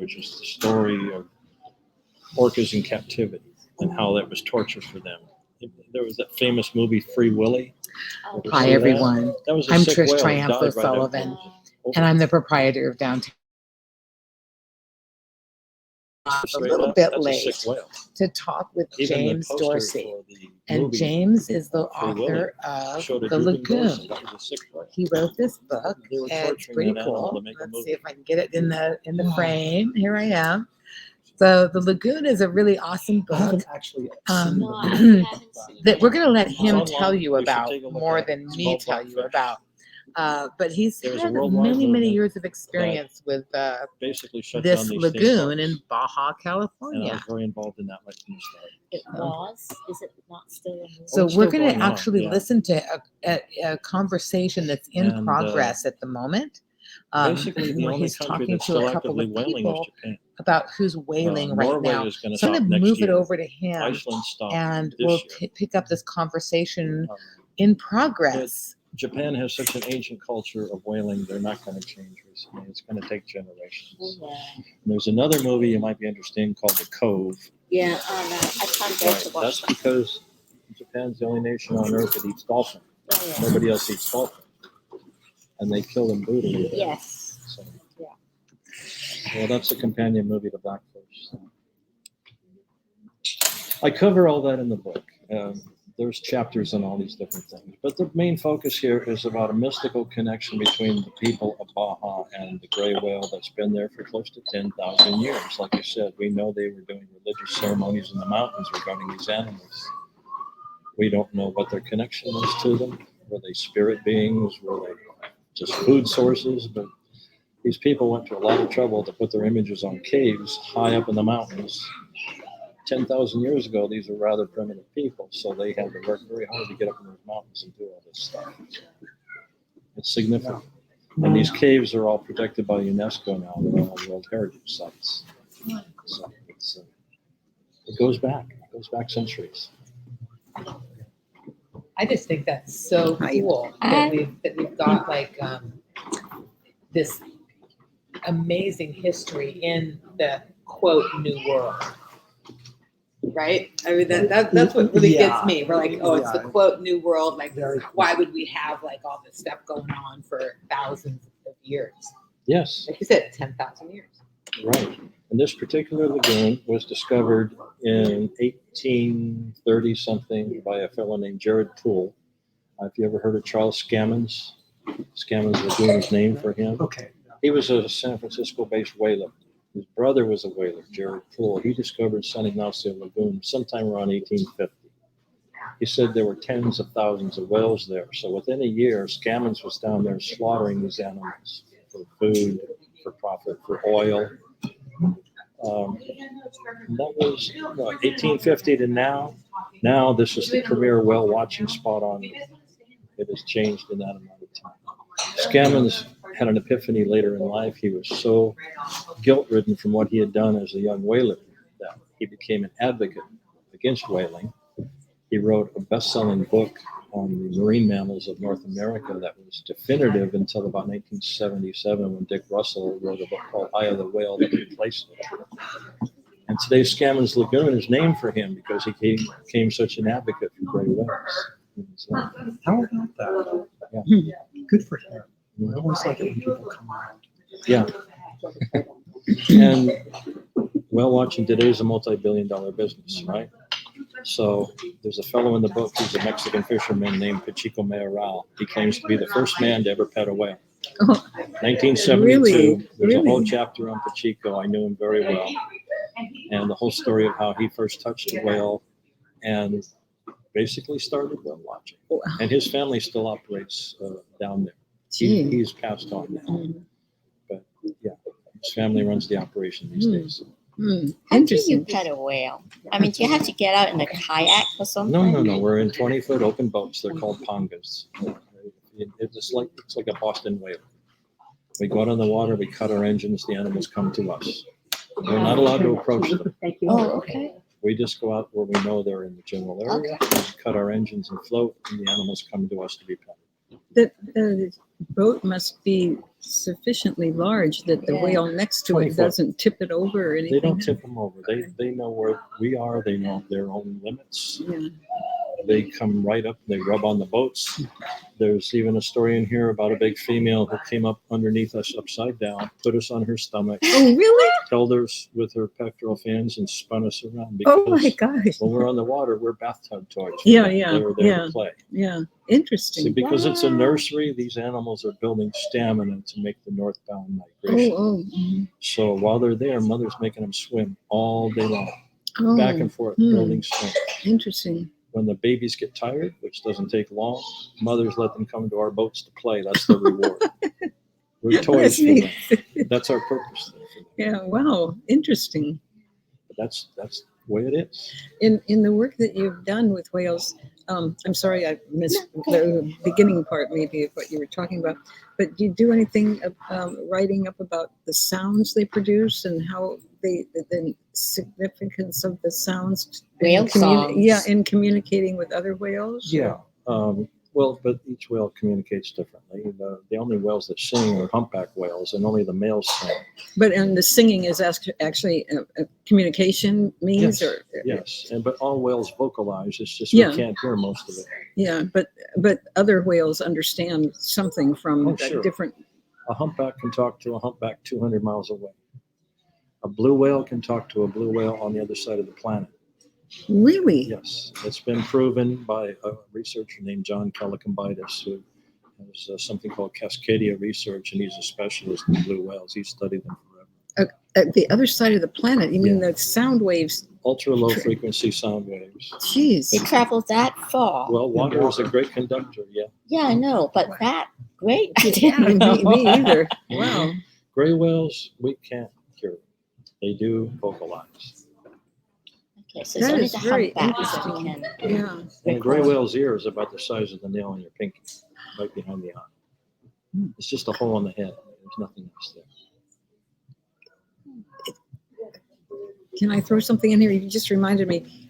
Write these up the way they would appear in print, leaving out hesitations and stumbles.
which is the story of orcas in captivity and how that was torture for them. There was that famous movie Free Willy. Hi, everyone. That was a I'm sick Trish whale. It Triumph died right Sullivan, after. and I'm the proprietor of Downtown. A little bit late to talk with James Dorsey. And James is the author of The Lagoon. He wrote this book, and it's pretty cool. Let's see if I can get it in the frame. Here I am. So The Lagoon is a really awesome book that we're going to let him tell you about more than me tell you about. But he's had many years of experience with this lagoon in Baja, California. And I was very involved in that right from the start. It was? Is it not still? So we're going to actually listen to a conversation that's in progress at the moment. Basically, the only he's country talking that's to still a couple actively of whaling people is Japan. about who's whaling right Norway now. is going to So I'm stop going to next move it year. over to him, Iceland stopped and this we'll year. pick up this conversation in progress. Japan has such an ancient culture of whaling, they're not going to change recently. It's going to take generations. Yeah. And there's another movie you might be interested in called The Cove. Yeah, I can't go to watch That's that. because Japan's the only nation on earth that eats dolphin. Oh, yeah. Nobody else eats dolphin. And they kill them brutally. Yes. So, Yeah. well, that's a companion movie to Blackfish. So. I cover all that in the book. There's chapters on all these different things. But the main focus here is about a mystical connection between the people of Baja and the gray whale that's been there for close to 10,000 years. Like I said, we know they were doing religious ceremonies in the mountains regarding these animals. We don't know what their connection is to them. Were they spirit beings? Were they just food sources? But these people went to a lot of trouble to put their images on caves high up in the mountains. 10,000 years ago, these were rather primitive people, so they had to work very hard to get up in those mountains and do all this stuff. It's significant. And these caves are all protected by UNESCO now. They're all World Heritage Sites. So it goes back. It goes back centuries. I just think that's so cool that we've got like this amazing history in the quote New World. Right? I mean, that's what really gets me. We're like, oh, it's the quote New World. Like, why would we have like all this stuff going on for thousands of years? Yes. Like you said, 10,000 years. Right. And this particular lagoon was discovered in 1830 something by a fellow named Jared Poole. Have you ever heard of Charles Scammons? Scammons Lagoon is named for him. Okay. He was a San Francisco-based whaler. His brother was a whaler, Jared Poole. He discovered San Ignacio Lagoon sometime around 1850. He said there were tens of thousands of whales there. So within a year, Scammons was down there slaughtering these animals for food, for profit, for oil. That was 1850 to now. Now this is the premier whale watching spot on Earth. It has changed in that amount of time. Scammons had an epiphany later in life. He was so guilt-ridden from what he had done as a young whaler that he became an advocate against whaling. He wrote a best-selling book on the marine mammals of North America that was definitive until about 1977 when Dick Russell wrote a book called Eye of the Whale that replaced it. And today Scammons Lagoon is named for him because he became such an advocate for gray whales. So, How about that? yeah. Good for him. I always like it when people come around. Yeah. And whale watching today is a multi-billion-dollar business, right? So there's a fellow in the book who's a Mexican fisherman named Pachico Mayoral. He claims to be the first man to ever pet a whale. 1972, there's a whole chapter on Pachico. I knew him very well. And the whole story of how he first touched a whale and basically started whale watching. And his family still operates down there. He's passed on now. But yeah, his family runs the operation these days. How do you pet a whale? I mean, do you have to get out in a kayak or something? No. We're in 20-foot open boats. They're called pangas. It's like a Boston whaler. We go out on the water, we cut our engines, the animals come to us. We're not allowed to approach them. Oh, okay. We just go out where we know they're in the general area, we cut our engines and float, and the animals come to us to be petted. The boat must be sufficiently large that the Yeah. whale next to 20 it foot. doesn't tip it over or They anything. don't tip them over. They know where we are. They know their own limits. Yeah. They come right up. They rub on the boats. There's even a story in here about a big female who came up underneath us upside down, put us on her stomach, Oh, really? held us with her pectoral fins, and spun us around. Oh my Because gosh. when we're on the water, we're bathtub toys. Yeah, yeah, They're there yeah. to play. Yeah. See, Interesting. because it's a Wow. nursery, these animals are building stamina to make the northbound Oh, migration. oh. So while they're there, mother's making them swim all day long, Oh, back and forth, hmm. building strength. interesting. When the babies get tired, which doesn't take long, mothers let them come to our boats to play. That's the reward. We're toys That's for neat. them. That's our purpose. Yeah. Wow. Interesting. But that's the way it is. In the work that you've done with whales, I'm sorry I missed the beginning part maybe of what you were talking about, but do you do anything writing up about the sounds they produce and how the significance of the sounds Whale songs. yeah, in communicating with other whales? Yeah. Well, but each whale communicates differently. The only whales that sing are humpback whales, and only the males sing. But and the singing is actually a communication means, Yes. or Yes, but all whales vocalize. It's just Yeah. we can't hear most of it. yeah, but other whales understand something from Oh, sure. different. A humpback can talk to a humpback 200 miles away. A blue whale can talk to a blue whale on the other side of the planet. Really? Yes, it's been proven by a researcher named John Kellicombitis, who has something called Cascadia Research, and he's a specialist in blue whales. He's studied them forever. At the other side of the planet, you mean Yeah. the sound waves? Ultra low frequency sound waves. Jeez. They travel that far. Well, water is a great conductor. Yeah, Yeah, I know, but that great. I Yeah, didn't know. me either. Wow. gray whales we can't hear. They do vocalize. Okay, so it's That only is the very humpbacks that interesting. can. Yeah. And a gray whale's ear is about the size of the nail in your pinky, right behind the eye. It's just a hole in the head. There's nothing else there. Can I throw something in here? You just reminded me.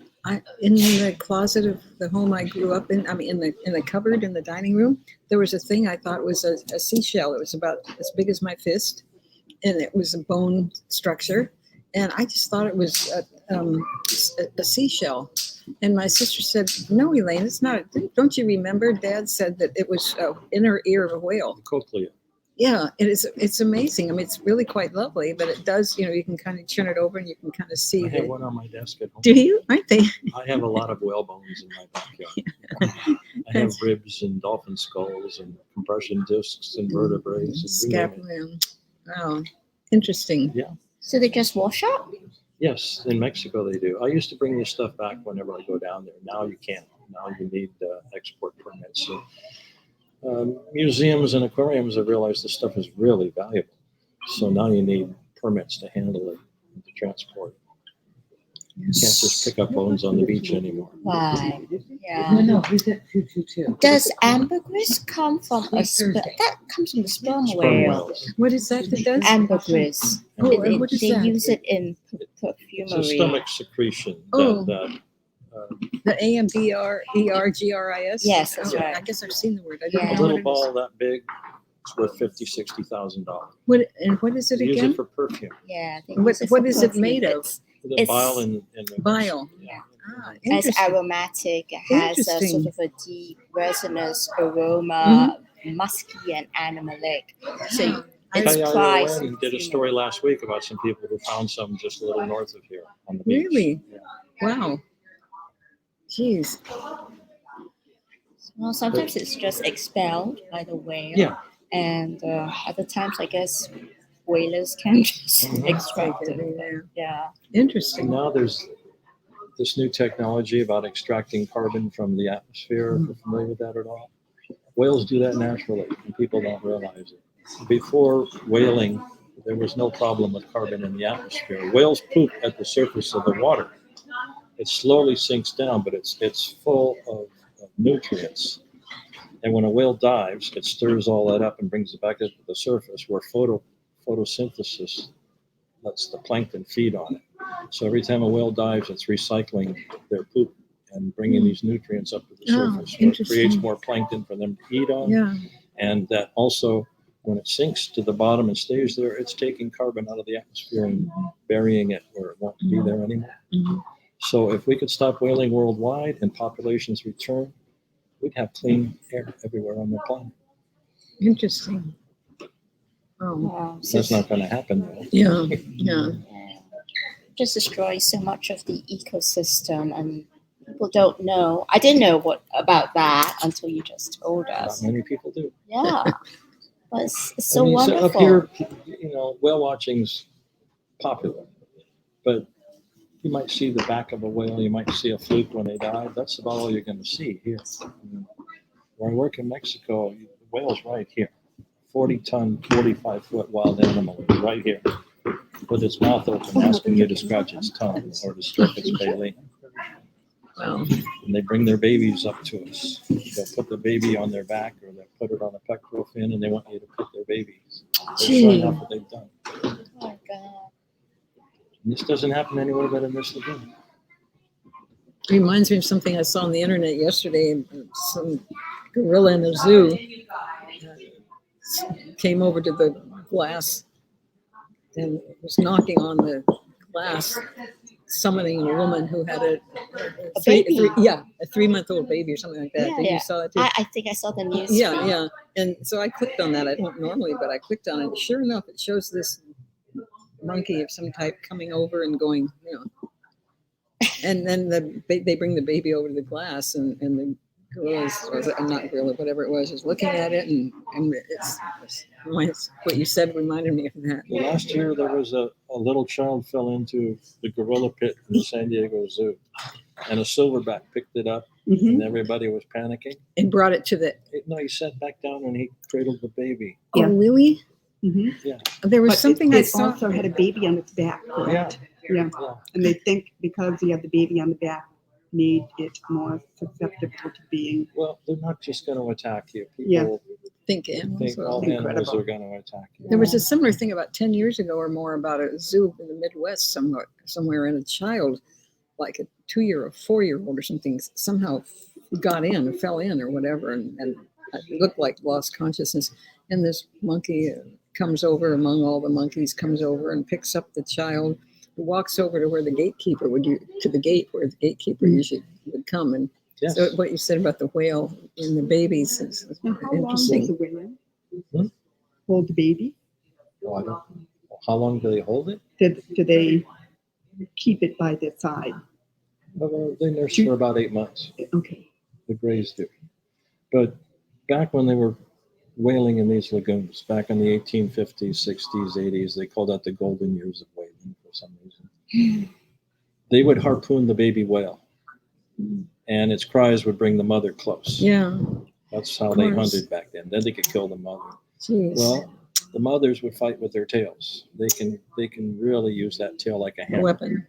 In the closet of the home I grew up in, in the cupboard in the dining room, there was a thing I thought was a seashell. It was about as big as my fist, and it was a bone structure. And I just thought it was a seashell. And my sister said, "No, Elaine, it's not. Don't you remember? Dad said that it was an inner ear of a whale." The cochlea. Yeah, it is. It's amazing. It's really quite lovely, but it does. You can kind of turn it over and you can kind of see. I have one on my desk at home. Do you? Aren't they? I have a lot of whale bones in my backyard. I have ribs and dolphin skulls and compression discs and vertebrae. And you name it. Scapula. Wow, interesting. Yeah. So they just wash up? Yes, in Mexico they do. I used to bring this stuff back whenever I go down there. Now you can't. Now you need export permits. So, museums and aquariums have realized this stuff is really valuable. So now you need permits to handle it and to transport it. You can't just pick up bones on the beach anymore. Why? No, Yeah. no, he's at 222. Does ambergris come from a sperm? That comes from the sperm Sperm whale. whales. What is that does? Ambergris. Oh, It- what is they that? use it in It's a perfumery. stomach secretion Oh. that The AMBRERGRIS? Yes, that's right. I guess I've seen the word. I Yeah. don't a know little what ball that big is worth $50,000-$60,000. What is it Use again? it for perfume. Yeah. They What- use it what for is it perfume. made of? It's The It's- bile and Bile. Yeah. Ah, It's interesting. aromatic. It has a Interesting. sort of a deep resinous aroma, musky and animalic. So Yeah. it's Kaya prized. Wen did a story last week about some people who found some just a little north of here on the beach. Really? Yeah. Wow. Jeez. Well, sometimes it's just expelled by the whale. Yeah. And other times, I guess, whalers can just Mhm. extract it. Yeah. Yeah. And Interesting. now there's this new technology about extracting carbon from the atmosphere. If you're familiar with that at all? Whales do that naturally, and people don't realize it. Before whaling, there was no problem with carbon in the atmosphere. Whales poop at the surface of the water. It slowly sinks down, but it's full of nutrients. And when a whale dives, it stirs all that up and brings it back up to the surface where photosynthesis lets the plankton feed on it. So every time a whale dives, it's recycling their poop and bringing these nutrients up to the Oh, surface. So it interesting. creates more plankton for them to eat on. Yeah. And that also when it sinks to the bottom and stays there, it's taking carbon out of the atmosphere and burying it where it won't be there anymore. Mhm. So if we could stop whaling worldwide and populations return, we'd have clean air everywhere on the planet. Interesting. Oh, Wow. That's not going to happen though. yeah, yeah. Just destroys so much of the ecosystem, and people don't know. I didn't know about that until you just told Not us. many people do. Yeah, but it's so I mean, wonderful. up here, whale watching's popular, but you might see the back of a whale, you might see a fluke when they dive. That's about all you're going to see here. I mean, where I work in Mexico, the whale's right here. 40-ton, 45-foot wild animal right here, with its mouth open, asking you to scratch its tongue or to stroke its baleen. Wow. And they bring their babies up to us. They'll put the baby on their back or they'll put it on a pectoral fin, and they want you to pet their babies. They're showing off what they've done. Oh my God. And this doesn't happen anywhere but in this lagoon. Reminds me of something I saw on the internet yesterday. Some gorilla in a zoo came over to the glass and was knocking on the glass, summoning a woman who had a baby. 3-month-old baby or something like that. Yeah, Did yeah. you saw it too? I think I saw the news. Yeah, yeah. And so I clicked on that. I don't normally, but I clicked on it. Sure enough, it shows this monkey of some type coming over and going, And then they bring the baby over to the glass, and the gorilla not gorilla, whatever it was, is looking at it, and it's what you said reminded me of that. Well, last year there was a little child fell into the gorilla pit in the San Diego Zoo, and a silverback picked it up, and everybody was panicking. And brought it to the. No, he sat back down and he cradled the baby. Oh, really? Yeah. There was something I it saw. also had a baby on its back, correct? Yeah. Yeah. And they think because you have the baby on the back, made it more susceptible to being. Well, they're not just going to attack you. Yeah. People Think animals. think are- all animals Incredible. are going to attack you. There was a similar thing about 10 years ago or more about a zoo in the Midwest somewhere, and a child, like a 2-year or 4-year-old or something, somehow got in or fell in or whatever, and it looked like lost consciousness. And this monkey comes over among all the monkeys, comes over and picks up the child, walks over to where the gatekeeper to the gate where the gatekeeper usually would come. And Yes. so what you said about the whale and the babies is Now, how long does interesting. the whale Hmm? hold the baby? Oh, I don't know. How long do they hold it? Do they keep it by their side? Well, they nurse for about 8 months. Okay. The grays do. But back when they were whaling in these lagoons, back in the 1850s, 60s, 80s, they called that the golden years of whaling for some reason. They would harpoon the baby whale, and its cries would bring the mother close. Yeah. That's how Of they course. hunted back then. Then they could kill the mother. Jeez. Well, the mothers would fight with their tails. They can really use that tail like a A hammer, weapon.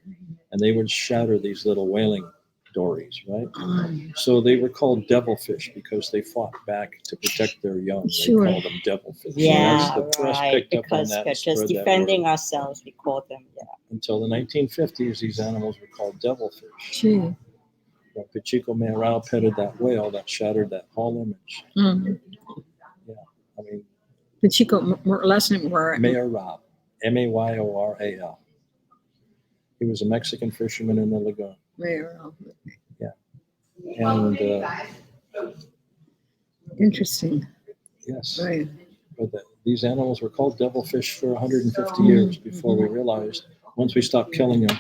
and they would shatter these little whaling dories, right? Um, So they were called devilfish because they fought back to protect their young. Sure. They called them devilfish. So Yeah, that's the press right. picked up on Because that we're and spread just that defending word. ourselves, we call them. Yeah. Until the 1950s, these animals were called devilfish. gee. When Pachico Mayoral petted that whale, that shattered that whole image. Mm. I mean, The Chico, last name were Mayoral, Mayyoral. He was a Mexican fisherman in the lagoon. And Interesting. yes, Right. but these animals were called devilfish for 150 years before we realized once we stopped killing them,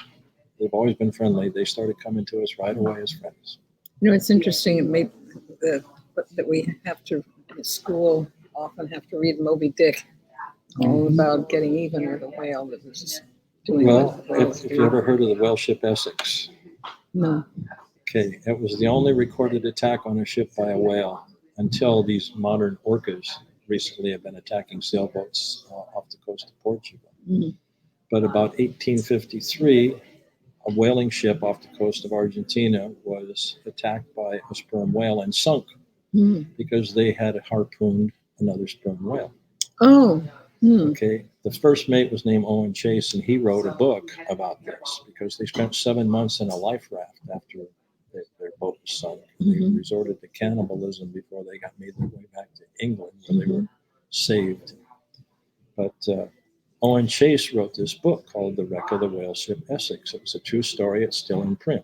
they've always been friendly. They started coming to us right away as friends. You know, it's interesting. It made that we have to at school often have to read Moby Dick, all about getting even with a whale that was just doing Well, what whales if you do. ever heard of the whale ship Essex, No. okay, it was the only recorded attack on a ship by a whale until these modern orcas recently have been attacking sailboats off the coast of Portugal. Mhm. But about 1853, a whaling ship off the coast of Argentina was attacked by a sperm whale and sunk Mm. because they had harpooned another sperm whale. Oh. Hmm. Okay, the first mate was named Owen Chase, and he wrote a book about this because they spent 7 months in a life raft after their boat was sunk. They resorted to cannibalism before they made their way back to England, where they were saved But Owen Chase wrote this book called The Wreck of the Whale Ship Essex. It was a true story. It's still in print.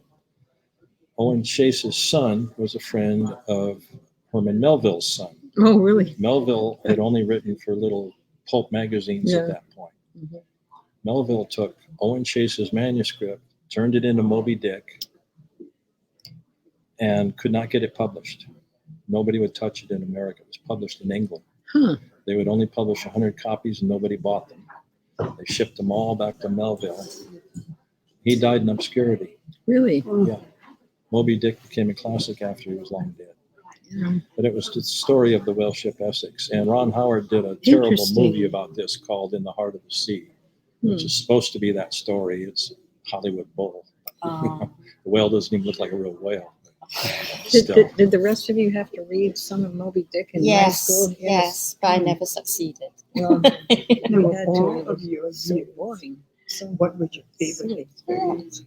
Owen Chase's son was a friend of Herman Melville's son. Oh, really? Melville had only written for little pulp magazines at that point. Mhm. Melville took Owen Chase's manuscript, turned it into Moby Dick, and could not get it published. Nobody would touch it in America. It was published in England. Huh. They would only publish 100 copies and nobody bought them. They shipped them all back to Melville. He died in obscurity. Really? Yeah. Moby Dick became a classic after he was long dead. Yeah. But it was the story of the whale ship Essex. And Ron Howard did a terrible Interesting. movie about this called In the Heart of the Sea, which is supposed to be that story. It's Hollywood bull. The whale doesn't even look like a real whale. Did the rest of you have to read some of Moby Dick in high Yes, school? yes, but I never succeeded. Well, Now, we had to. all It of was your so years, boring. So what was your favorite silly. experience?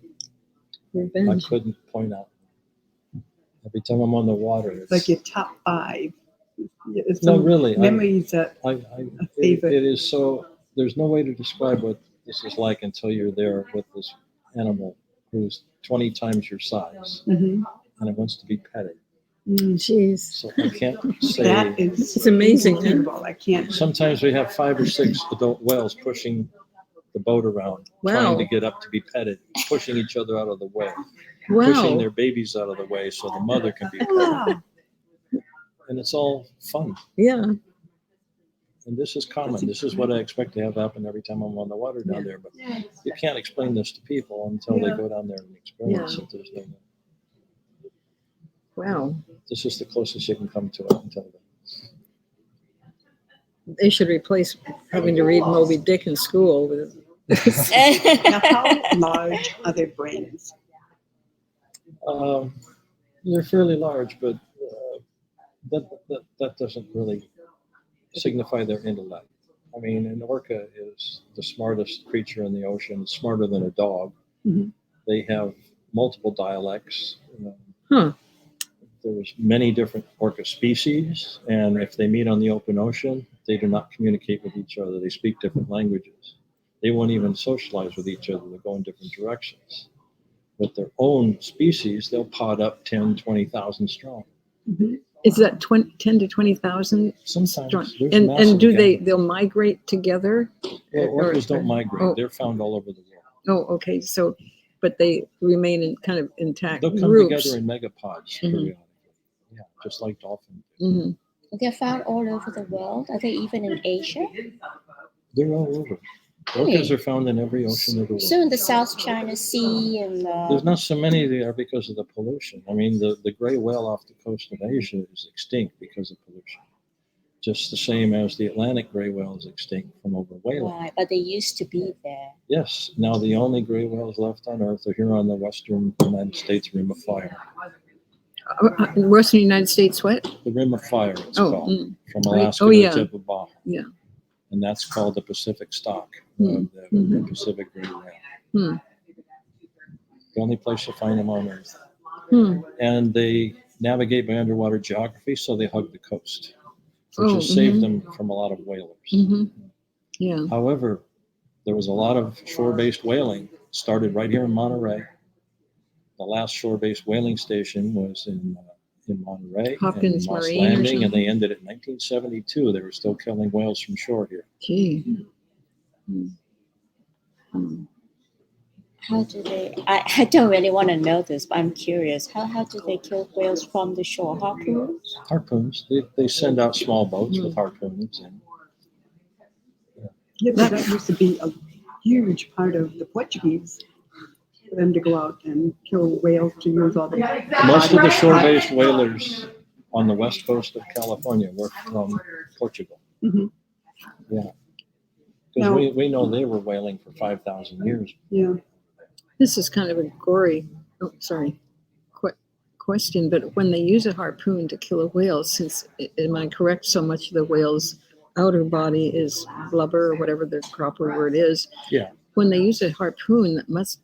I Revenge. couldn't point out. Every time I'm on the water, it's Like your top 5? It's no, some really. memories that It favorite. is so. There's no way to describe what this is like until you're there with this animal who's 20 times your size Mhm. and it wants to be petted. Jeez. So I can't say. That is It's amazing, huh? unbelievable. I can't. Sometimes we have 5 or 6 adult whales pushing the boat around, trying to Wow. get up to be petted, pushing each other out of the way, pushing Wow. their babies out of the way so the mother can be petted. Wow. And it's all fun. Yeah. And this is common. This is what I expect to have happen every time I'm on the water down there. But you can't explain this to people until they go down there and experience it. There's no, Wow. this is the closest you can come to it until then. They should replace having to read Moby Dick in school with. Now, how large are their brains? They're fairly large, but that doesn't really signify their intellect. I mean, an orca is the smartest creature in the ocean, smarter than a dog. Mhm. They have multiple dialects. Huh. There's many different orca species, and if they meet on the open ocean, they do not communicate with each other. They speak different languages. They won't even socialize with each other. They go in different directions. With their own species, they'll pod up 10, 20,000 strong. Mhm. Is that 10 to 20,000? Sometimes Strong. there's And massive do gathering. they'll migrate together? Well, orcas or- don't migrate. oh. They're found all over the world. Oh, okay. So, but they remain in kind of intact They'll come groups. together in megapods Mhm. periodically. Yeah, just like dolphins. Hmm. They're found all over the world. Are they even in Asia? They're all over. Really? Orcas are found in every ocean of the world. So in the South China Sea and There's not so many there because of the pollution. I mean, the gray whale off the coast of Asia is extinct because of pollution. Just the same as the Atlantic gray whale is extinct from overwhaling. right, but they used to be there. Yes, now the only gray whales left on Earth are here on the western United States Rim of Fire. Western United States, what? The Rim of Fire, it's Oh, called, from right. Alaska Oh, to yeah. the tip of Baja. Yeah. And that's called the Pacific stock, Mm. the Mhm. Pacific gray whale. Hmm. The only place to find them on Earth. Hmm. And they navigate by underwater geography, so they hug the coast, which Oh, has saved mhm. them from a lot of whalers. Hmm. Yeah. However, there was a lot of shore-based whaling started right here in Monterey. The last shore-based whaling station was in Monterey Hopkins and Moss Marine or Landing, and they something? ended at 1972. They were still killing whales from shore here. Gee. Hmm. Hmm. How do they? I don't really want to know this, but I'm curious. How do they kill whales from the shore? Harpoons? Harpoons. They send out small boats with harpoons, and Yeah, but that used to be a huge part of the Portuguese, for them to go out and kill whales to use all the. most of the shore-based whalers on the west coast of California were from Portugal. Mhm. Yeah. Now- Because we know they were whaling for 5,000 years. Yeah. This is kind of a gory, question, but when they use a harpoon to kill a whale, since, am I correct, so much of the whale's outer body is blubber or whatever the proper word is. Yeah. When they use a harpoon, that must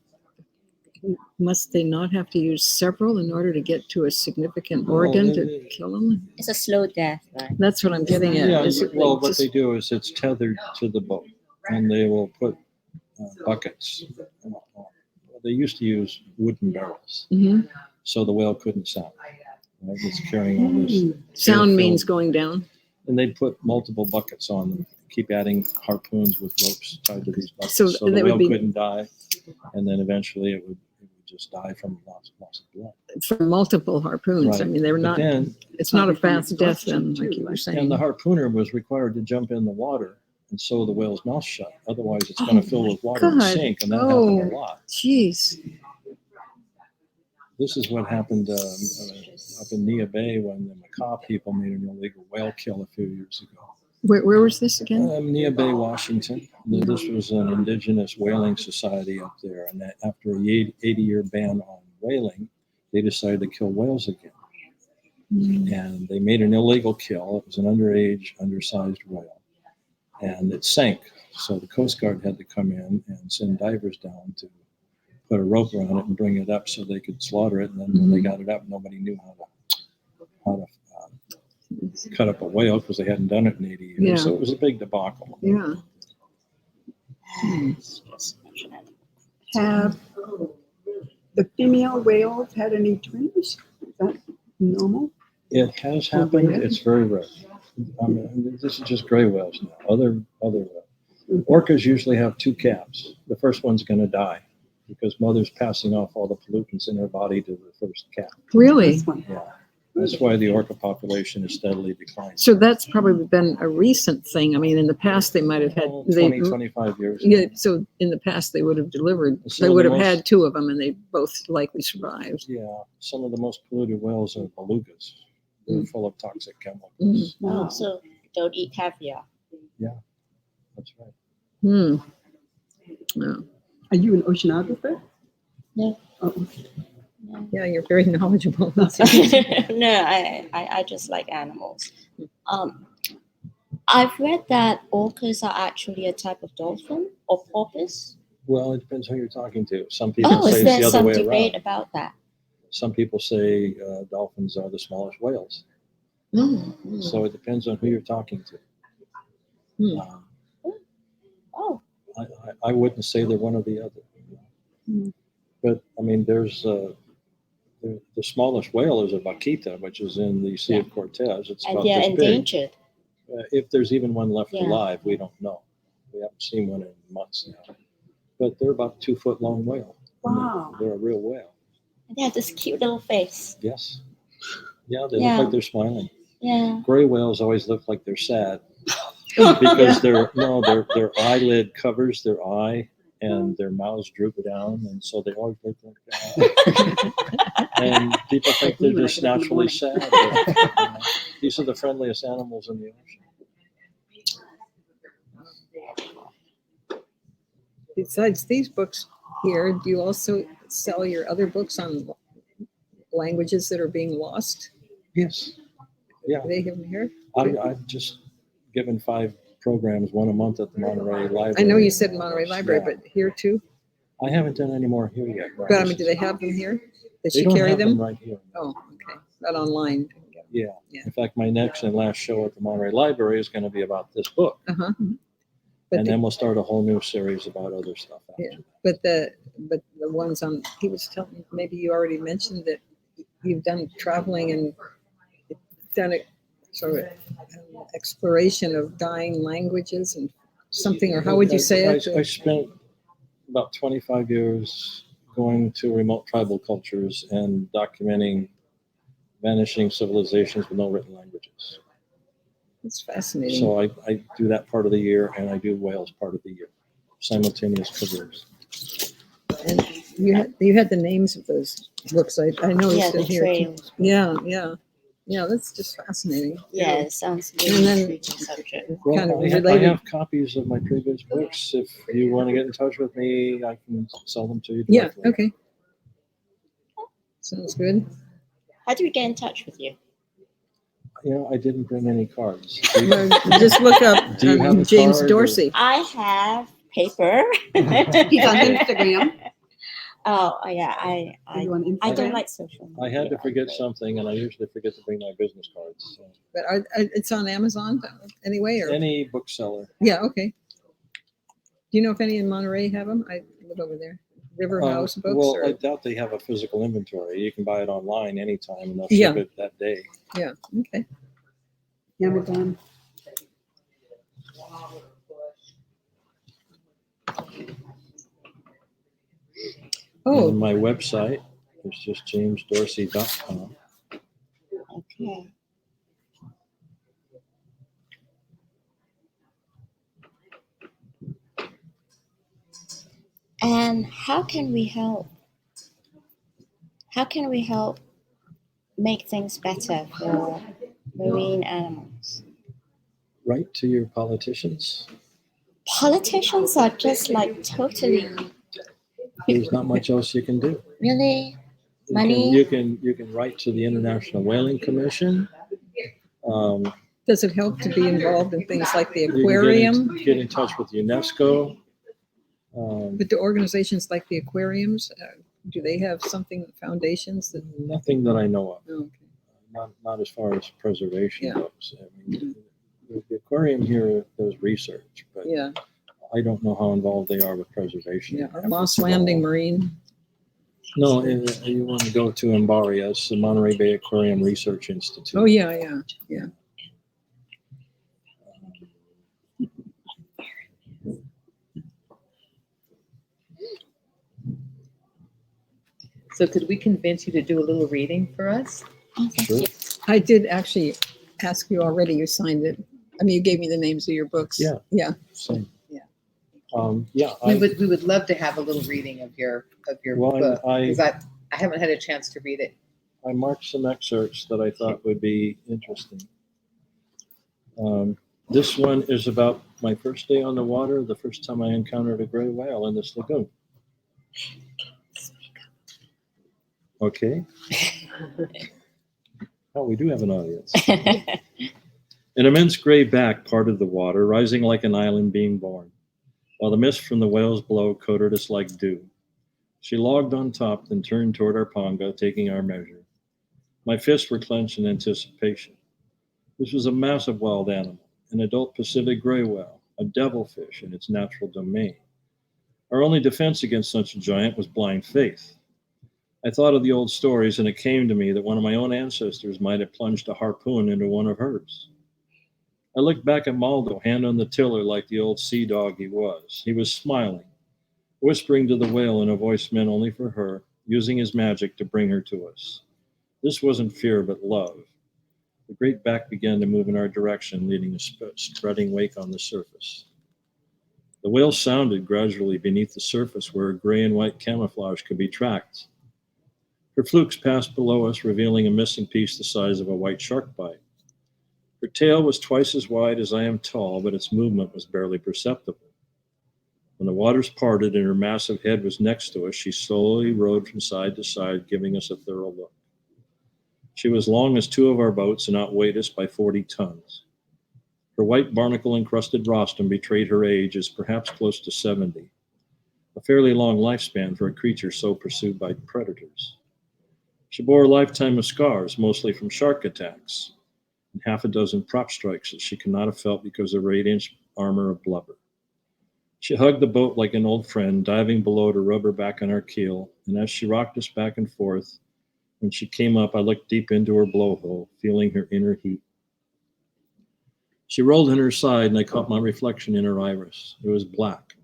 Must they not have to use several in order to get to a significant Well, organ to kill them? It's a slow death, right? That's what I'm getting at. Yeah, Is it well, like what just- they do is it's tethered to the boat, and they will put buckets. They used to use wooden barrels, Mhm. so the whale couldn't sound. Right? It's carrying all this, Sound air-filled- means going down. and they'd put multiple buckets on them. Keep adding harpoons with ropes tied to these buckets, So so the that would whale be- couldn't die, and then eventually it would just die from loss of blood. From multiple harpoons. I Right. mean, they were But not, then, it's not a fast death then, like you were and saying. the harpooner was required to jump in the water and sew the whale's mouth shut. Otherwise, it's Oh going to fill with water and God. sink, and that Oh. happened a lot. Jeez. This is what happened up in Nia Bay when the Macaw people made an illegal whale kill a few years ago. Where was this again? Nia Bay, Washington. This was an indigenous whaling society up there, and that after a 80-year ban on whaling, they decided to kill whales again. And they made an illegal kill. It was an underage, undersized whale, and it sank. So the Coast Guard had to come in and send divers down to put a rope around it and bring it up so they could slaughter it. And then when they got it up, nobody knew how to cut up a whale because they hadn't done it in 80 years. Yeah. So it was a big debacle. Yeah. Have the female whales had any twins? Is that normal? It has happened. It's very rare. I mean, this is just gray whales now. Other orcas usually have two calves. The first one's going to die because mother's passing off all the pollutants in her body to the first calf. Really? This one. Yeah, that's why the orca population is steadily declining. So that's probably been a recent thing. I mean, in the past, they might have had, 20, 25 years. yeah, so in the past, they would have delivered, Some they of would the have most- had two of them and they both likely survived. Yeah, some of the most polluted whales are belugas. They're full of toxic chemicals. Mm. Oh, so don't eat caviar. That's right. Hmm. No. Are you an oceanographer? No. Oh, Yeah, you're very knowledgeable. No, I just like animals. I've read that orcas are actually a type of dolphin or porpoise. Well, it depends who you're talking to. Some people Oh, say is it's there the other some way debate around. about that? Some people say dolphins are the smallest whales. Mm. So it depends on who you're talking to. Hmm. Um, Oh, I wouldn't say they're one or the other. Hmm. But I mean, there's the smallest whale is a vaquita, which is in the Sea of Cortez. It's and about they're this big. endangered. If there's even one left Yeah. alive, we don't know. We haven't seen one in months now. But they're about 2 foot long whale. And Wow. They're a real whale. And they have this cute little face. Yes. Yeah, they Yeah. look like they're smiling. Yeah. Gray whales always look like they're sad because their eyelid covers their eye and their mouths droop down, and so they always look like that. And people think they're just naturally sad. But, these are the friendliest animals in the ocean. Besides these books here, do you also sell your other books on languages that are being lost? Yes. Yeah. Do they have them here? I've just given 5 programs, one a month at the Monterey Library. I know you said Monterey Library, Yeah. but here too? I haven't done any more here yet. But I mean, do they have them here? Does They she don't carry have them? right here. Oh, okay. Not online. Yeah. Yeah. In fact, my next and last show at the Monterey Library is going to be about this book. Uh-huh. But And the, then we'll start a whole new series about other stuff. After Yeah. that. but the ones on, he was telling me, maybe you already mentioned that you've done traveling and done a sort of exploration of dying languages and something, or how would you say it? I spent about 25 years going to remote tribal cultures and documenting vanishing civilizations with no written languages. It's fascinating. So I do that part of the year, and I do whales part of the year, simultaneous careers. And you had the names of those books. I noticed Yeah, in the here. too. trails. Yeah, that's just fascinating. Yeah, it sounds And really then- intriguing subject. Well, Kind of I have related. copies of my previous books. If you want to get in touch with me, I can sell them to you Yeah, directly. okay. Sounds good. How do we get in touch with you? You know, I didn't bring any cards. Well, just look up Do you have a James card or- Dorsey. I have paper. He's on Instagram. Oh, yeah, Are you on I don't Instagram? like social media. I had to forget really. something, and I usually forget to bring my business cards. So. But it's on Amazon anyway, or? Any bookseller. Yeah, okay. Do you know if any in Monterey have them? I live over there. River House Books Well, or? I doubt they have a physical inventory. You can buy it online anytime, and they'll Yeah. ship it that day. Yeah, okay. Amazon. Oh, And my website is just jamesdorsey.com. Okay. And how can we help? How can we help make things better for marine animals? Write to your politicians. Politicians are just like totally There's not much else you can do. really You money. can write to the International Whaling Commission. does it help to be involved in things like the You can aquarium? get in touch with UNESCO. But the organizations like the aquariums, do they have something, foundations that? Nothing that I know of. Oh, okay. Not as far as preservation Yeah. goes. I mean, the aquarium here does research, but Yeah, I don't know how involved they are with preservation. yeah. efforts Moss at all. Landing Marine. No, you want to go to MBARIA, it's the Monterey Bay Aquarium Research Institute. Oh, yeah. So could we convince you to do a little reading for us? Oh, thank Sure. you. I did actually ask you already. You signed it. I mean, you gave me the names of your books. Yeah. Yeah. Same. Yeah. Yeah. We would love to have a little reading of your Well, book, I- because I haven't had a chance to read it. I marked some excerpts that I thought would be interesting. This one is about my first day on the water, the first time I encountered a gray whale in this lagoon. Okay. Oh, we do have an audience. An immense gray back parted the water, rising like an island being born, while the mist from the whale's blow coated us like dew. She logged on top, then turned toward our ponga, taking our measure. My fists were clenched in anticipation. This was a massive wild animal, an adult Pacific gray whale, a devilfish in its natural domain. Our only defense against such a giant was blind faith. I thought of the old stories, and it came to me that one of my own ancestors might have plunged a harpoon into one of hers. I looked back at Maldo, hand on the tiller like the old sea dog he was. He was smiling, whispering to the whale in a voice meant only for her, using his magic to bring her to us. This wasn't fear, but love. The great back began to move in our direction, leaving a spreading wake on the surface. The whale sounded gradually beneath the surface where gray and white camouflage could be tracked. Her flukes passed below us, revealing a missing piece the size of a white shark bite. Her tail was twice as wide as I am tall, but its movement was barely perceptible. When the waters parted and her massive head was next to us, she slowly rode from side to side, giving us a thorough look. She was long as two of our boats and outweighed us by 40 tons. Her white barnacle-encrusted rostrum betrayed her age as perhaps close to 70, a fairly long lifespan for a creature so pursued by predators. She bore a lifetime of scars, mostly from shark attacks, and half a dozen prop strikes that she could not have felt because of her 8-inch armor of blubber. She hugged the boat like an old friend, diving below to rub her back on our keel, and as she rocked us back and forth, when she came up, I looked deep into her blowhole, feeling her inner heat. She rolled in her side, and I caught my reflection in her iris. It was black,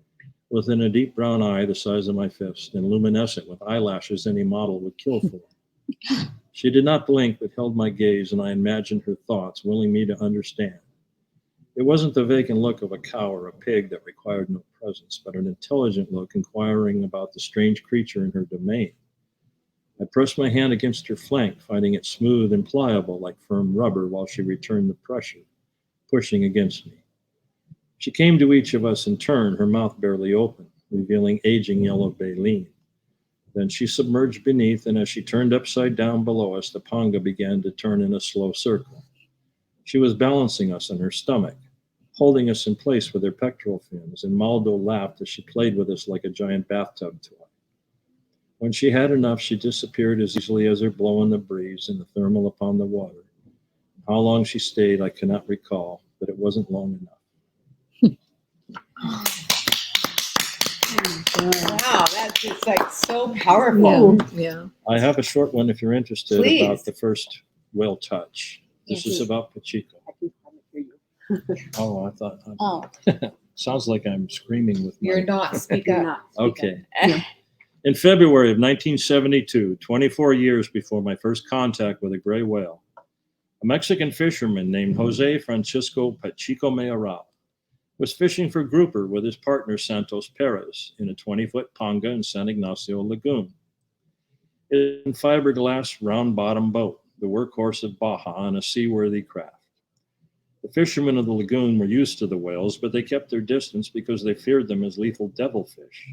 within a deep brown eye the size of my fist, and luminescent with eyelashes any model would kill for. She did not blink, but held my gaze, and I imagined her thoughts, willing me to understand. It wasn't the vacant look of a cow or a pig that required no presence, but an intelligent look inquiring about the strange creature in her domain. I pressed my hand against her flank, finding it smooth and pliable like firm rubber, while she returned the pressure, pushing against me. She came to each of us in turn, her mouth barely open, revealing aging yellow baleen. Then she submerged beneath, and as she turned upside down below us, the ponga began to turn in a slow circle. She was balancing us on her stomach, holding us in place with her pectoral fins, and Maldo laughed as she played with us like a giant bathtub toy. When she had enough, she disappeared as easily as her blow in the breeze and the thermal upon the water. How long she stayed, I cannot recall, but it wasn't long enough. Wow, that's just like so powerful. Yeah. I have a short one if you're interested Please. about the first whale touch. This is about Pacheco. Oh, I thought. Oh, Sounds like I'm screaming with my. You're not, speak up. Okay. Yeah. In February of 1972, 24 years before my first contact with a gray whale, a Mexican fisherman named Jose Francisco Pacheco Mayoral was fishing for grouper with his partner Santos Perez in a 20-foot panga in San Ignacio Lagoon. It's a fiberglass round-bottom boat, the workhorse of Baja and a seaworthy craft. The fishermen of the lagoon were used to the whales, but they kept their distance because they feared them as lethal devilfish.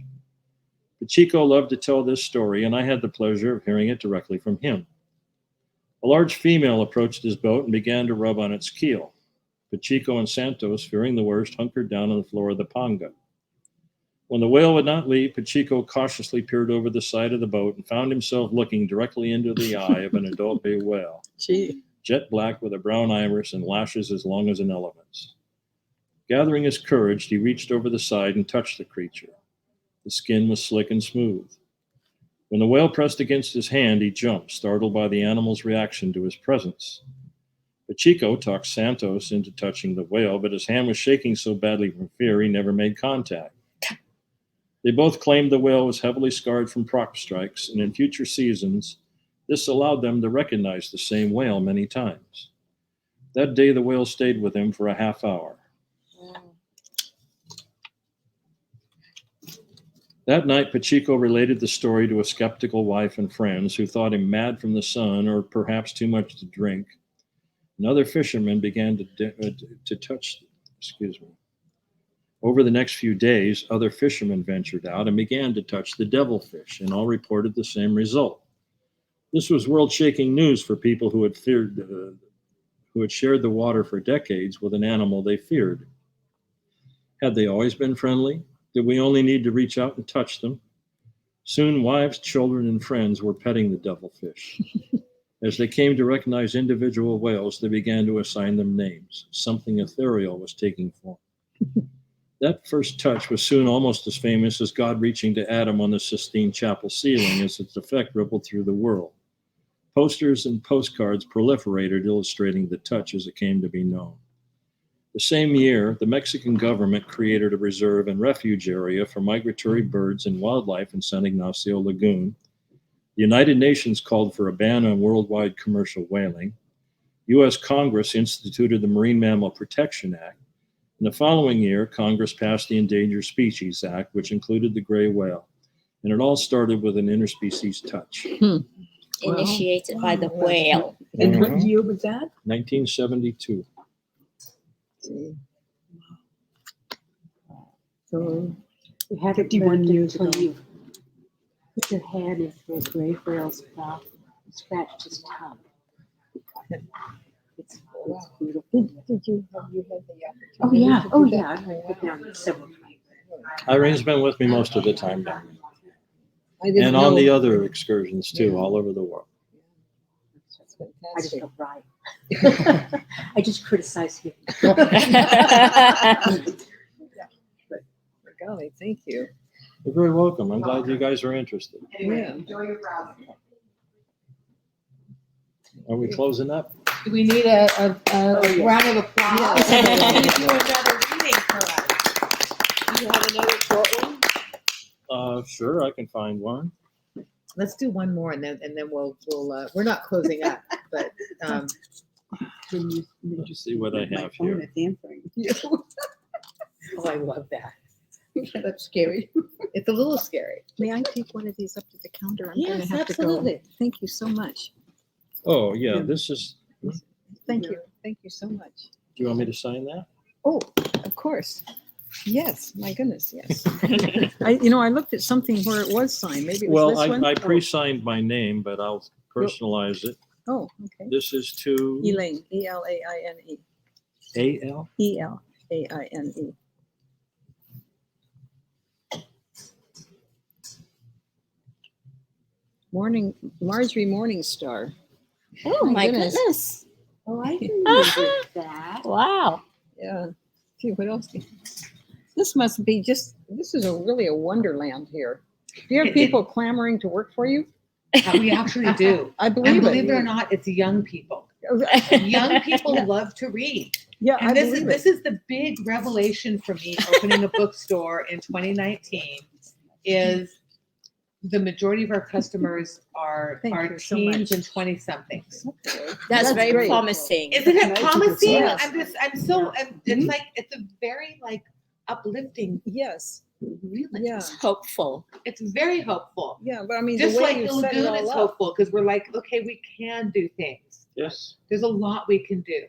Pacheco loved to tell this story, and I had the pleasure of hearing it directly from him. A large female approached his boat and began to rub on its keel. Pacheco and Santos, fearing the worst, hunkered down on the floor of the panga. When the whale would not leave, Pacheco cautiously peered over the side of the boat and found himself looking directly into the eye of an adult bay whale, Gee. jet black with a brown iris and lashes as long as an elephant's. Gathering his courage, he reached over the side and touched the creature. The skin was slick and smooth. When the whale pressed against his hand, he jumped, startled by the animal's reaction to his presence. Pacheco talked Santos into touching the whale, but his hand was shaking so badly from fear he never made contact. They both claimed the whale was heavily scarred from prop strikes, and in future seasons, this allowed them to recognize the same whale many times. That day, the whale stayed with him for a half hour. That night, Pacheco related the story to a skeptical wife and friends who thought him mad from the sun or perhaps too much to drink. And other fishermen began to touch. Over the next few days, other fishermen ventured out and began to touch the devilfish, and all reported the same result. This was world-shaking news for people who had shared the water for decades with an animal they feared. Had they always been friendly? Did we only need to reach out and touch them? Soon, wives, children, and friends were petting the devilfish. As they came to recognize individual whales, they began to assign them names. Something ethereal was taking form. That first touch was soon almost as famous as God reaching to Adam on the Sistine Chapel ceiling, as its effect rippled through the world. Posters and postcards proliferated, illustrating the touch as it came to be known. The same year, the Mexican government created a reserve and refuge area for migratory birds and wildlife in San Ignacio Lagoon. The United Nations called for a ban on worldwide commercial whaling. U.S. Congress instituted the Marine Mammal Protection Act. In the following year, Congress passed the Endangered Species Act, which included the gray whale. And it all started with an interspecies touch. initiated by the whale. And what year was that? 1972. Gee. So You have it 51 wrapped years until ago. you put your hand into a gray whale's mouth and scratch his tongue. It's beautiful. Did you have the opportunity? Oh, yeah. to Oh, do yeah. that? I've been down several times. Irene's been with me most of the time now. I didn't And on know. the other excursions too, all over the world. That's I just fantastic. don't write. I just criticize him. Golly, thank you. You're very welcome. I'm glad you guys are interested. Yeah. Enjoy your browsing. Are we closing up? Do we need a round of applause? Yeah. Somebody do another reading for us. Do you have another short one? Sure, I can find one. Let's do one more and then we'll we're not closing up, but Can you Let's see what I my have phone here. is answering. oh, I love that. That's scary. It's a little scary. May I take one of these up to the counter? I'm gonna Yes, have absolutely. to go. Thank you so much. Oh, yeah, this is, do Thank you. Thank you so much. you want me to sign that? Oh, of course. Yes, my goodness, yes. I looked at something where it was signed. Maybe it was Well, this one. I pre-signed my name, but I'll personalize it. Oh, okay. This is to Elaine, E-L-A-I-N-E. A.L. E-L-A-I-N-E. Marjorie Morningstar. Oh My my goodness. goodness. Oh, I remember that. Wow. Yeah. See what else? This must be this is really a wonderland here. Do you have people clamoring to work for you? We actually do. I And believe believe it or it. not, it's young people. Young people Yeah. love to read. Yeah, I And believe this is the big revelation for me opening a bookstore in 2019 is the majority of our customers are Thank you so teens much. and 20 somethings. That's very great. promising. Isn't it nice. promising? Yes. It's like, it's a very like uplifting, Yes. really. Yeah. It's hopeful. It's very hopeful. Yeah, but I mean, Just the way like you the set it Lagoon is all up. hopeful because we're like, okay, we can do things. Yes. There's a lot we can do.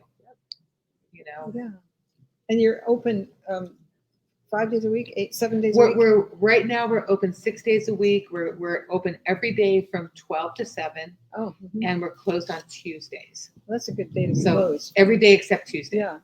You know, Yeah. And you're open 5 days a week, 7 days a week? we're right now we're open 6 days a week. We're open every day from 12 to 7, Oh, and we're closed on Tuesdays. that's a good day to So- close. Every day except Tuesday. Yeah.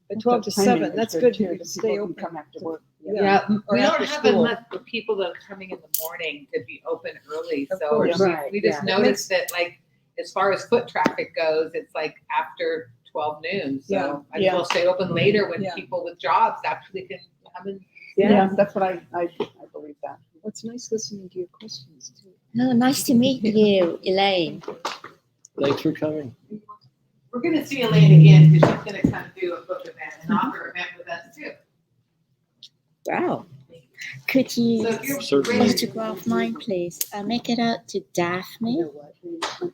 But 12 to That timing 7, is that's good good too, here to because stay people can open. Come after work. Yeah, Or we don't after have school. enough people that are coming in the morning to be open early. Of So course. Right, we just yeah. noticed that like as far as foot traffic goes, it's like after 12 noon. So Yeah, I will stay open later when Yeah. people with jobs actually can come in. Yeah, that's what I believe that. It's nice listening to your questions too. Oh, nice to meet you, Elaine. Thanks for coming. We're gonna see Elaine again because she's gonna come do a book event, an author event with us too. Wow. Could you So if you're Certainly. ready, photograph mine, please? Make it out to Daphne.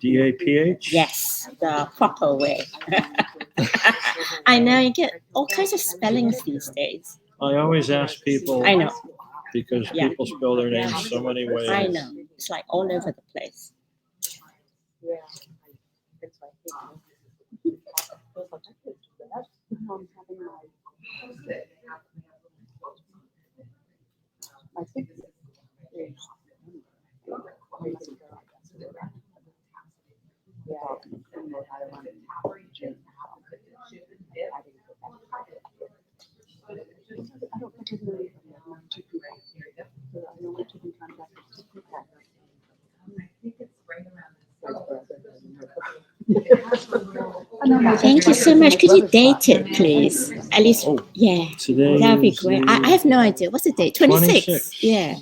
DAPH? Yes, the proper way. I know you get all kinds of spellings these days. I always ask people I know. because Yeah. people spell their names so many ways. I know. It's like all over the place. I think. Thank you so much. Could you date it, please? At least, Oh. yeah. Today That'd be is great. the I have no idea. What's the date? 26. 26. Yeah.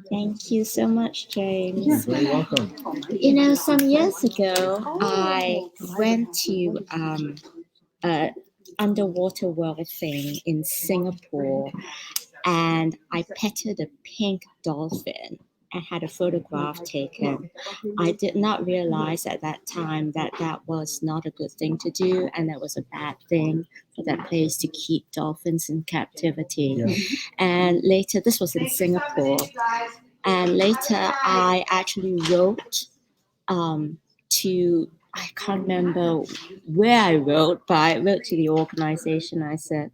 Thank you so much, James. You're very welcome. You know, some years ago, I went to a underwater world thing in Singapore, and I petted a pink dolphin and had a photograph taken. I did not realize at that time that that was not a good thing to do, and that was a bad thing for that place to keep dolphins in captivity. Yeah. And later, this was in Singapore, and later I actually wrote to, I can't remember where I wrote, but I wrote to the organization. I said,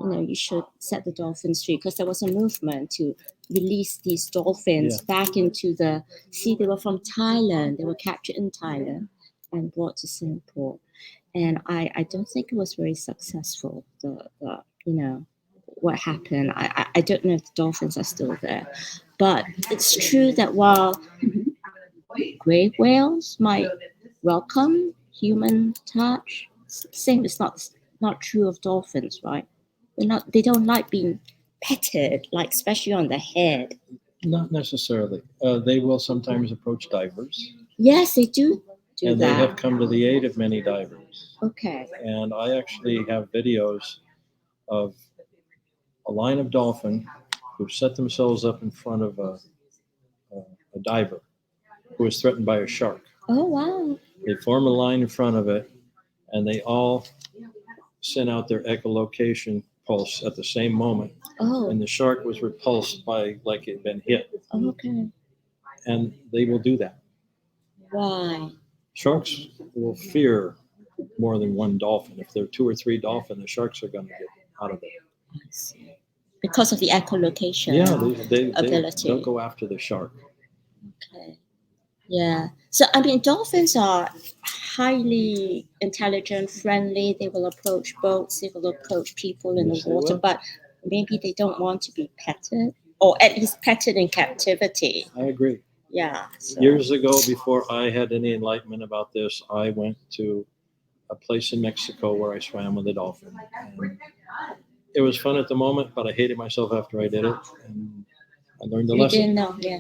you know, you should set the dolphins free, because there was a movement to release these dolphins back into the sea. They were from Thailand. They were captured in Thailand and brought to Singapore. And I don't think it was very successful, the you know, what happened. I don't know if the dolphins are still there. But it's true that while gray whales might welcome human touch, same is not true of dolphins, right? They don't like being petted, like especially on the head. Not necessarily. They will sometimes approach divers, Yes, they do and they have that. come to the aid of many divers. Okay. And I actually have videos of a line of dolphin who set themselves up in front of a diver who is threatened by a shark. Oh wow. They form a line in front of it, and they all sent out their echolocation pulse at the same moment. Oh, And the shark was repulsed by like it had been hit. okay. And they will do that. Why? Sharks will fear more than one dolphin. If there are 2 or 3 dolphins, the sharks are going to get out of it. I see. Because of the echolocation. Yeah, ability. they'll go after the shark. Okay. Yeah. So I mean, dolphins are highly intelligent, friendly. They will approach boats. They will approach people in Yes, the they water, will. but maybe they don't want to be petted. or at least petted in captivity. I agree. Yeah. So. Years ago, before I had any enlightenment about this, I went to a place in Mexico where I swam with a dolphin. And it was fun at the moment, but I hated myself after I did it. And I learned the You lesson. didn't know, yeah.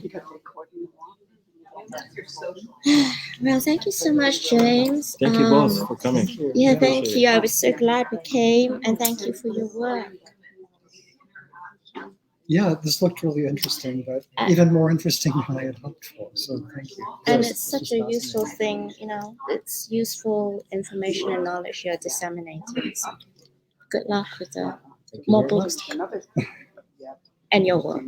Well, thank you so much, James. Thank you both for coming. Yeah, Appreciate thank it. you. I was so glad we came, and thank you for your work. Yeah, this looked really interesting, but Uh, even more interesting than I had hoped for. So thank you. And Yes, it's such this a was useful fascinating. thing, it's useful information and knowledge you're disseminating. So good luck with the Thank you more very books much. and your work.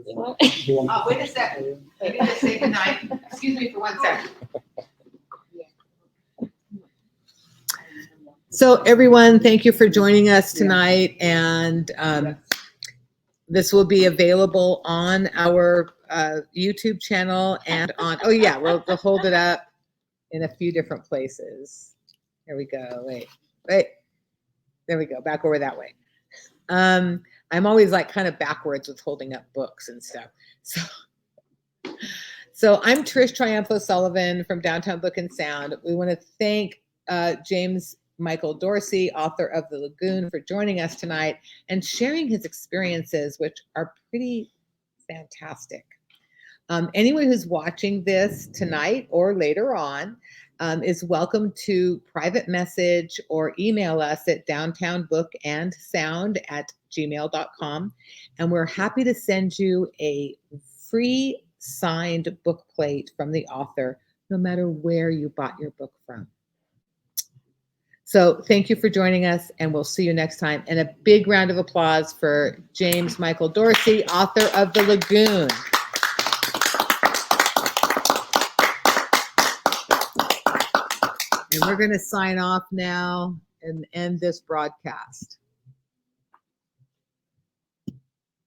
Well, Wait a second. I need to say goodnight. Excuse me for 1 second. So everyone, thank you for joining us tonight. And this will be available on our YouTube channel and on, oh yeah, we'll hold it up in a few different places. Here we go. Wait. There we go. Back over that way. I'm always like kind of backwards with holding up books and stuff. So I'm Trish Triumpho Sullivan from Downtown Book and Sound. We want to thank James Michael Dorsey, author of The Lagoon, for joining us tonight and sharing his experiences, which are pretty fantastic. Anyone who's watching this tonight or later on is welcome to private message or email us at downtownbookandsound@gmail.com. And we're happy to send you a free signed book plate from the author, no matter where you bought your book from. So thank you for joining us, and we'll see you next time. And a big round of applause for James Michael Dorsey, author of The Lagoon. And we're going to sign off now and end this broadcast.